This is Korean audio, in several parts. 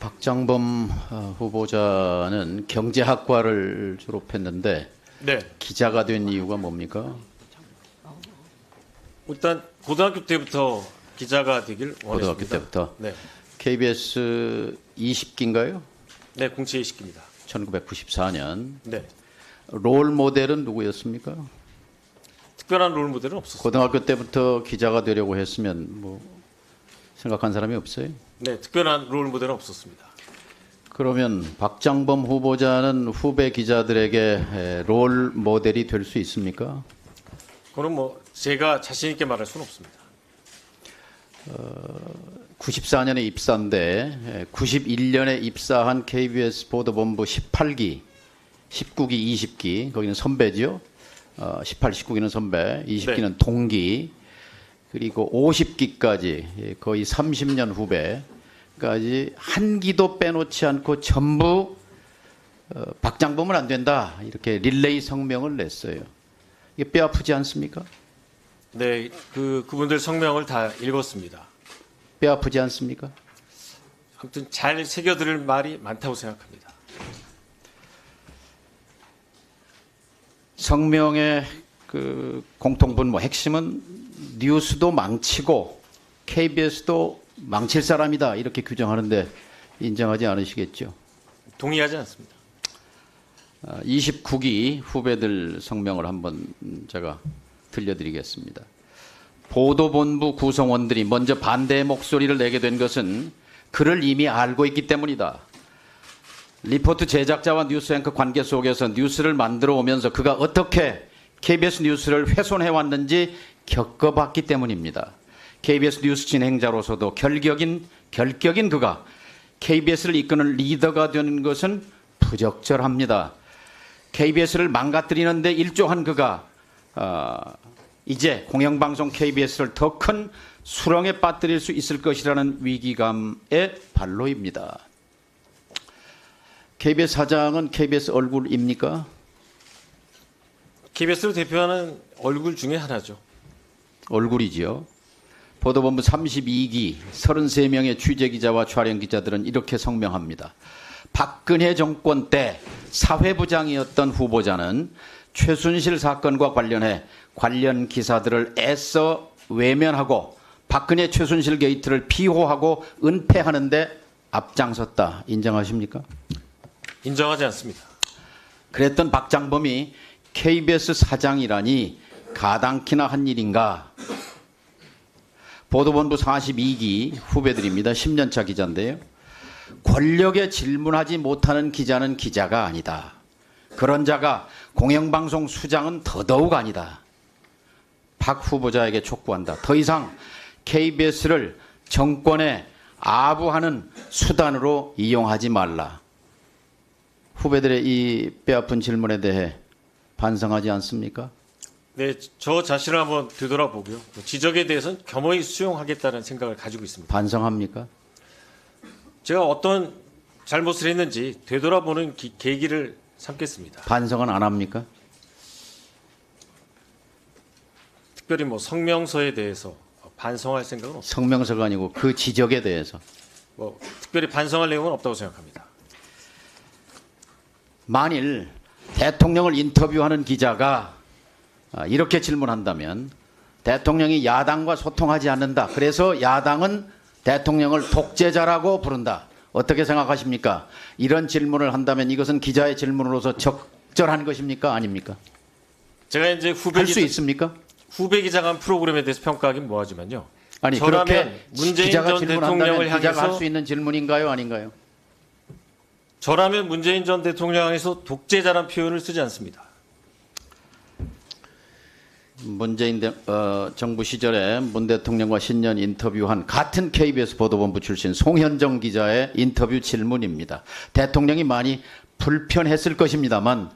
박장범 후보자는 경제학과를 졸업했는데 네. 기자가 된 이유가 뭡니까? 일단 고등학교 때부터 기자가 되길 원했습니다. 고등학교 때부터. 네. KBS 20기인가요? 네, 공채 20기입니다. 1994년. 네. 롤 모델은 누구였습니까? 특별한 롤 모델은 없었습니다. 고등학교 때부터 기자가 되려고 했으면 뭐 생각한 사람이 없어요? 네, 특별한 롤 모델은 없었습니다. 그러면 박장범 후보자는 후배 기자들에게 롤 모델이 될 수 있습니까? 그건 뭐 제가 자신 있게 말할 수는 없습니다. 94년에 입사인데 91년에 입사한 KBS 보도본부 18기, 19기, 20기 거기는 선배죠. 18, 19기는 선배, 20기는 동기, 그리고 50기까지 거의 30년 후배까지 한 기도 빼놓지 않고 전부 박장범은 안 된다 이렇게 릴레이 성명을 냈어요. 이게 뼈 아프지 않습니까? 네, 그분들 성명을 다 읽었습니다. 뼈 아프지 않습니까? 아무튼 잘 새겨들을 말이 많다고 생각합니다. 성명의 그 공통분모 핵심은 뉴스도 망치고 KBS도 망칠 사람이다 이렇게 규정하는데 인정하지 않으시겠죠? 동의하지 않습니다. 29기 후배들 성명을 한번 제가 들려드리겠습니다. 보도본부 구성원들이 먼저 반대의 목소리를 내게 된 것은 그를 이미 알고 있기 때문이다. 리포트 제작자와 뉴스 앵커 관계 속에서 뉴스를 만들어 오면서 그가 어떻게 KBS 뉴스를 훼손해 왔는지 겪어봤기 때문입니다. KBS 뉴스 진행자로서도 결격인 그가 KBS를 이끄는 리더가 되는 것은 부적절합니다. KBS를 망가뜨리는데 일조한 그가 이제 공영방송 KBS를 더 큰 수렁에 빠뜨릴 수 있을 것이라는 위기감의 발로입니다. KBS 사장은 KBS 얼굴입니까? KBS를 대표하는 얼굴 중에 하나죠. 얼굴이지요. 보도본부 32기 33명의 취재기자와 촬영기자들은 이렇게 성명합니다. 박근혜 정권 때 사회부장이었던 후보자는 최순실 사건과 관련해 관련 기사들을 애써 외면하고 박근혜 최순실 게이트를 비호하고 은폐하는 데 앞장섰다. 인정하십니까? 인정하지 않습니다. 그랬던 박장범이 KBS 사장이라니 가당키나 한 일인가? 보도본부 42기 후배들입니다. 10년차 기자인데요. 권력에 질문하지 못하는 기자는 기자가 아니다. 그런 자가 공영방송 수장은 더더욱 아니다. 박 후보자에게 촉구한다. 더 이상 KBS를 정권에 아부하는 수단으로 이용하지 말라. 후배들의 이 뼈아픈 질문에 대해 반성하지 않습니까? 네, 저 자신을 한번 되돌아보고요. 지적에 대해서는 겸허히 수용하겠다는 생각을 가지고 있습니다. 반성합니까? 제가 어떤 잘못을 했는지 되돌아보는 계기를 삼겠습니다. 반성은 안 합니까? 특별히 뭐 성명서에 대해서 반성할 생각은 없습니다. 성명서가 아니고 그 지적에 대해서. 뭐 특별히 반성할 내용은 없다고 생각합니다. 만일 대통령을 인터뷰하는 기자가 이렇게 질문한다면 대통령이 야당과 소통하지 않는다. 그래서 야당은 대통령을 독재자라고 부른다. 어떻게 생각하십니까? 이런 질문을 한다면 이것은 기자의 질문으로서 적절한 것입니까? 아닙니까? 제가 이제 할 수 있습니까? 후배 기자가 한 프로그램에 대해서 평가하긴 뭐하지만요. 아니 저라면 그렇게 문재인 기자가 전 질문한다면 대통령을 기자가 할 향해서 수 있는 질문인가요? 아닌가요? 저라면 문재인 전 대통령 향해서 독재자란 표현을 쓰지 않습니다. 문재인 정부 시절에 문 대통령과 신년 인터뷰한 같은 KBS 보도본부 출신 송현정 기자의 인터뷰 질문입니다. 대통령이 많이 불편했을 것입니다만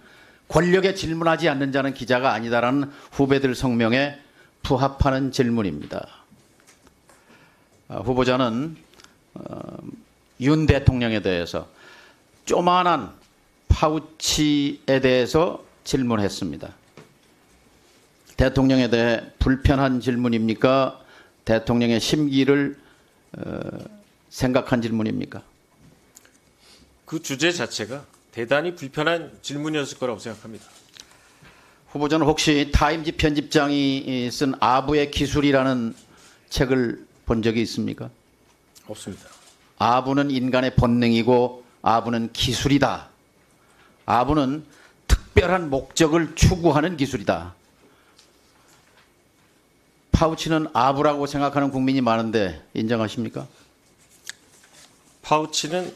권력에 질문하지 않는 자는 기자가 아니다라는 후배들 성명에 부합하는 질문입니다. 후보자는 윤 대통령에 대해서 조만한 파우치에 대해서 질문했습니다. 대통령에 대해 불편한 질문입니까? 대통령의 심기를 생각한 질문입니까? 그 주제 자체가 대단히 불편한 질문이었을 거라고 생각합니다. 후보자는 혹시 타임지 편집장이 쓴 아부의 기술이라는 책을 본 적이 있습니까? 없습니다. 아부는 인간의 본능이고 아부는 기술이다. 아부는 특별한 목적을 추구하는 기술이다. 파우치는 아부라고 생각하는 국민이 많은데 인정하십니까? 파우치는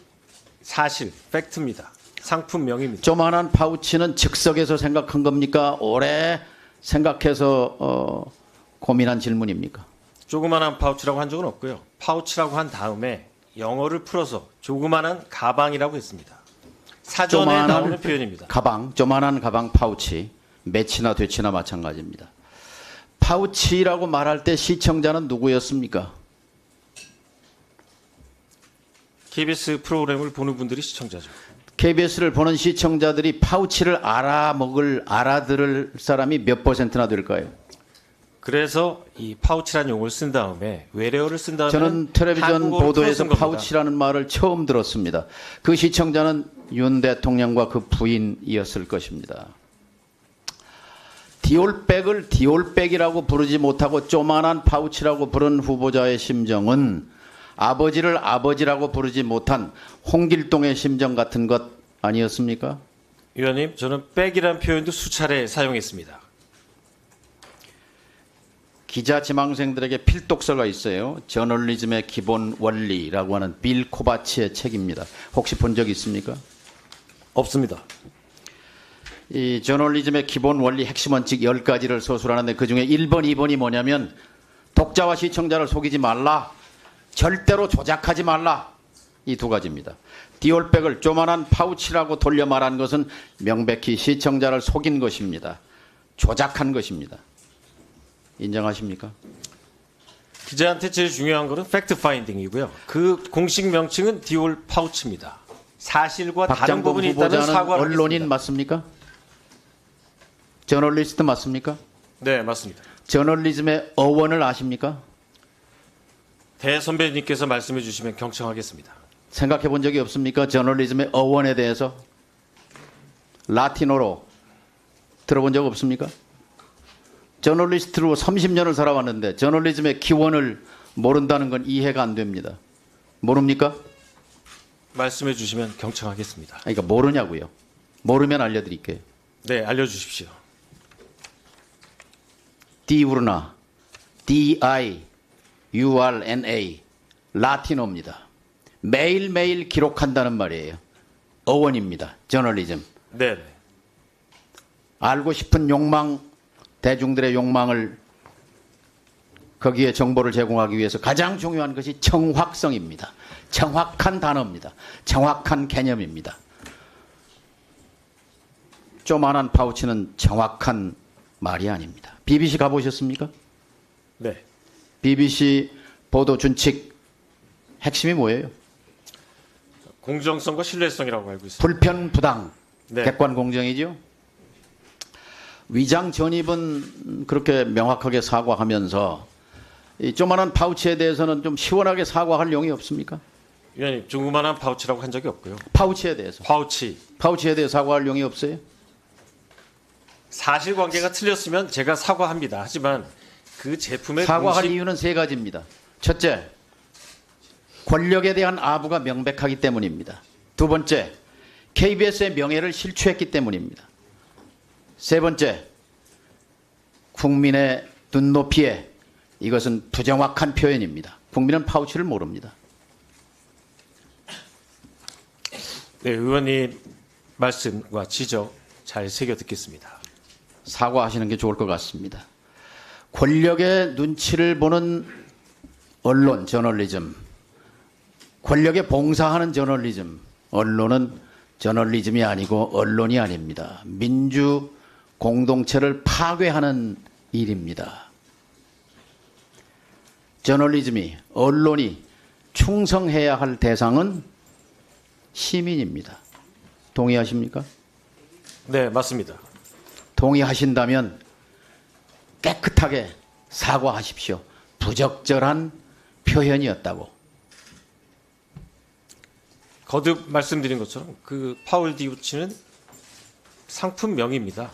사실, 팩트입니다. 상품명입니다. 조만한 파우치는 즉석에서 생각한 겁니까? 오래 생각해서 고민한 질문입니까? 조그만한 파우치라고 한 적은 없고요. 파우치라고 한 다음에 영어를 풀어서 조그만한 가방이라고 했습니다. 사전에 나오는 표현입니다. 가방, 조만한 가방 파우치, 매치나 되치나 마찬가지입니다. 파우치라고 말할 때 시청자는 누구였습니까? KBS 프로그램을 보는 분들이 시청자죠. KBS를 보는 시청자들이 파우치를 알아들을 사람이 몇 %나 될까요? 그래서 이 파우치라는 용어를 쓴 다음에 외래어를 쓴 다음에 저는 텔레비전 보도에서 파우치라는 말을 처음 들었습니다. 그 시청자는 윤 대통령과 그 부인이었을 것입니다. 디올백을 디올백이라고 부르지 못하고 조만한 파우치라고 부른 후보자의 심정은 아버지를 아버지라고 부르지 못한 홍길동의 심정 같은 것 아니었습니까? 위원님, 저는 백이라는 표현도 수차례 사용했습니다. 기자 지망생들에게 필독서가 있어요. 저널리즘의 기본 원리라고 하는 빌 코바치의 책입니다. 혹시 본 적 있습니까? 없습니다. 이 저널리즘의 기본 원리 핵심 원칙 10가지를 서술하는데 그중에 1번, 2번이 뭐냐면 독자와 시청자를 속이지 말라. 절대로 조작하지 말라. 이 두 가지입니다. 디올백을 조만한 파우치라고 돌려 말한 것은 명백히 시청자를 속인 것입니다. 조작한 것입니다. 인정하십니까? 기자한테 제일 중요한 것은 팩트 파인딩이고요. 그 공식 명칭은 디올 파우치입니다. 사실과 다른 박장범 부분이 있다면 후보자는 사과를 언론인 하겠습니다. 맞습니까? 저널리스트 맞습니까? 네, 맞습니다. 저널리즘의 어원을 아십니까? 대선배님께서 말씀해 주시면 경청하겠습니다. 생각해 본 적이 없습니까? 저널리즘의 어원에 대해서 라틴어로 들어본 적 없습니까? 저널리스트로 30년을 살아왔는데 저널리즘의 기원을 모른다는 건 이해가 안 됩니다. 모릅니까? 말씀해 주시면 경청하겠습니다. 그러니까 모르냐고요. 모르면 알려드릴게요. 네, 알려주십시오. 디우르나, D-I-U-R-N-A, 라틴어입니다. 매일매일 기록한다는 말이에요. 어원입니다. 저널리즘. 네, 네. 알고 싶은 욕망, 대중들의 욕망을 거기에 정보를 제공하기 위해서 가장 중요한 것이 정확성입니다. 정확한 단어입니다. 정확한 개념입니다. 조만한 파우치는 정확한 말이 아닙니다. BBC 가보셨습니까? 네. BBC 보도 준칙 핵심이 뭐예요? 공정성과 신뢰성이라고 알고 있습니다. 불편, 부당, 네. 객관 공정이죠. 위장 전입은 그렇게 명확하게 사과하면서 이 조만한 파우치에 대해서는 좀 시원하게 사과할 용이 없습니까? 위원님, 조그만한 파우치라고 한 적이 없고요. 파우치에 대해서. 파우치에 대해 사과할 용이 없어요? 사실관계가 틀렸으면 제가 사과합니다. 하지만 그 제품의 사과할 공식... 이유는 세 가지입니다. 첫째, 권력에 대한 아부가 명백하기 때문입니다. 두 번째, KBS의 명예를 실추했기 때문입니다. 세 번째, 국민의 눈높이에 이것은 부정확한 표현입니다. 국민은 파우치를 모릅니다. 네, 의원님 말씀과 지적 잘 새겨 듣겠습니다. 사과하시는 게 좋을 것 같습니다. 권력의 눈치를 보는 언론, 저널리즘, 권력에 봉사하는 저널리즘, 언론은 저널리즘이 아니고 언론이 아닙니다. 민주 공동체를 파괴하는 일입니다. 저널리즘이, 언론이 충성해야 할 대상은 시민입니다. 동의하십니까? 네, 맞습니다. 동의하신다면 깨끗하게 사과하십시오. 부적절한 표현이었다고. 거듭 말씀드린 것처럼 그 파울 디우치는 상품명입니다.